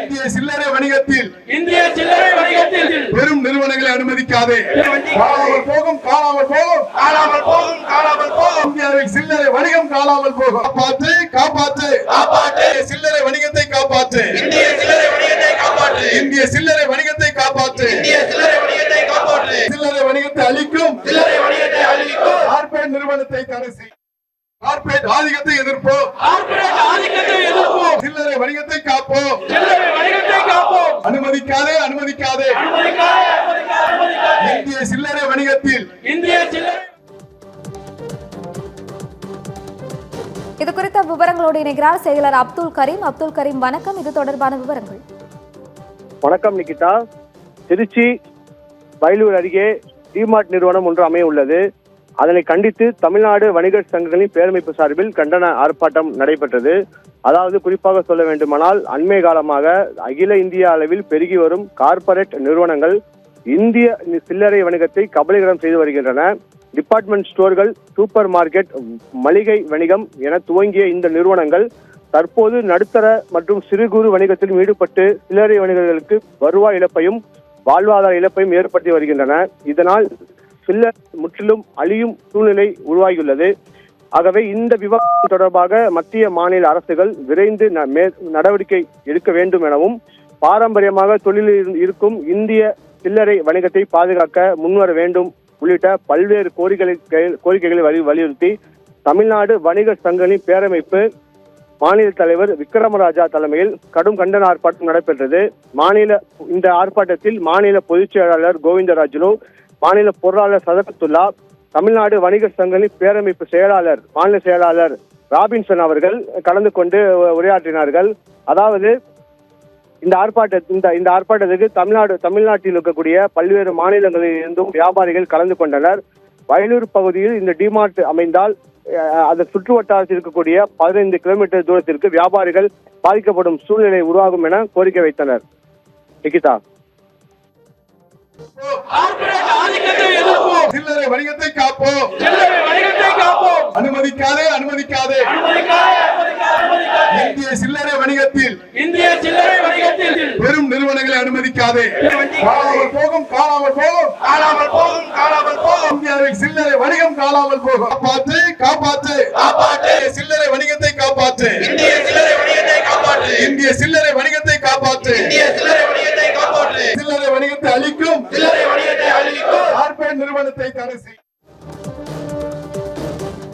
இந்திய சில்லறை வணிகத்தில் பெரும் நிறுவனங்களை அனுமதிக்காதே. காணாமல் போகும் இந்தியாவில் சில்லறை வணிகம் காணாமல் போகும். காப்பாற்று காப்பாற்று சில்லறை வணிகத்தை காப்பாற்று. இந்திய சில்லறை வணிகத்தை காப்பாற்று. சில்லறை வணிகத்தை அழிக்கும் கார்ப்பரேட் நிறுவனத்தை தடை செய். கார்ப்பரேட் ஆதிக்கத்தை எதிர்ப்போம். சில்லறை வணிகத்தை காப்போம். அனுமதிக்காதே. இந்திய சில்லறை வணிகத்தில் இது குறித்த விவரங்களோடு இணைகிறார் செயலர் அப்துல் கரீம். அப்துல் கரீம், வணக்கம். இது தொடர்பான விவரங்கள். வணக்கம் நிகிதா. திருச்சி வயலூர் அருகே டிமார்ட் நிறுவனம் ஒன்று அமைய உள்ளது. அதனை கண்டித்து தமிழ்நாடு வணிகர் சங்கங்களின் பேரமைப்பு சார்பில் கண்டன ஆர்ப்பாட்டம் நடைபெற்றது. அதாவது குறிப்பாக சொல்ல வேண்டுமானால் அண்மை காலமாக அகில இந்திய அளவில் பெருகி வரும் கார்ப்பரேட் நிறுவனங்கள் இந்திய சில்லறை வணிகத்தை கபலீகரம் செய்து வருகின்றன. டிபார்ட்மெண்ட் ஸ்டோர்கள், சூப்பர் மார்க்கெட், மளிகை வணிகம் என துவங்கிய இந்த நிறுவனங்கள் தற்போது நடுத்தர மற்றும் சிறு குறு வணிகத்தில் ஈடுபட்டு சில்லறை வணிகர்களுக்கு வருவாய் இழப்பையும் வாழ்வாதார இழப்பையும் ஏற்படுத்தி வருகின்றன. இதனால் சில்லறை முற்றிலும் அழியும் சூழ்நிலை உருவாகியுள்ளது. ஆகவே இந்த விவகாரம் தொடர்பாக மத்திய மாநில அரசுகள் விரைந்து நடவடிக்கை எடுக்க வேண்டும் எனவும் பாரம்பரியமாக தொழிலில் இருக்கும் இந்திய சில்லறை வணிகத்தை பாதுகாக்க முன்வர வேண்டும் உள்ளிட்ட பல்வேறு கோரிக்கைகளை வலியுறுத்தி தமிழ்நாடு வணிகர் சங்கங்களின் பேரமைப்பு மாநில தலைவர் விக்ரமராஜா தலைமையில் கடும் கண்டன ஆர்ப்பாட்டம் நடைபெற்றது. இந்த ஆர்ப்பாட்டத்தில் மாநில பொதுச் செயலாளர் கோவிந்தராஜுலு, மாநில பொருளாளர் சதகத்துல்லா, தமிழ்நாடு வணிகர் சங்கங்களின் பேரமைப்பு மாநில செயலாளர் ராபின்சன் அவர்கள் கலந்து கொண்டு உரையாற்றினார்கள். அதாவது இந்த ஆர்ப்பாட்டத்துக்கு தமிழ்நாட்டில் இருக்கக்கூடிய பல்வேறு மாநிலங்களில் இருந்தும் வியாபாரிகள் கலந்து கொண்டனர். வயலூர் பகுதியில் இந்த டிமார்ட் அமைந்தால் அதன் சுற்று வட்டாரத்தில் இருக்கக்கூடிய 15 கிலோமீட்டர் தூரத்திற்கு வியாபாரிகள் பாதிக்கப்படும் சூழ்நிலை உருவாகும் என கோரிக்கை வைத்தனர். நிகிதா, சில்லறை வணிகத்தை காப்போம். அனுமதிக்காதே. இந்திய சில்லறை வணிகத்தில் பெரும் நிறுவனங்களை அனுமதிக்காதே. காணாமல் போகும் இந்தியாவில் சில்லறை வணிகம் காணாமல் போகும். காப்பாற்று சில்லறை வணிகத்தை காப்பாற்று. இந்திய சில்லறை வணிகத்தை காப்பாற்று. சில்லறை வணிகத்தை அழிக்கும் கார்ப்பரேட் நிறுவனத்தை தடை செய்.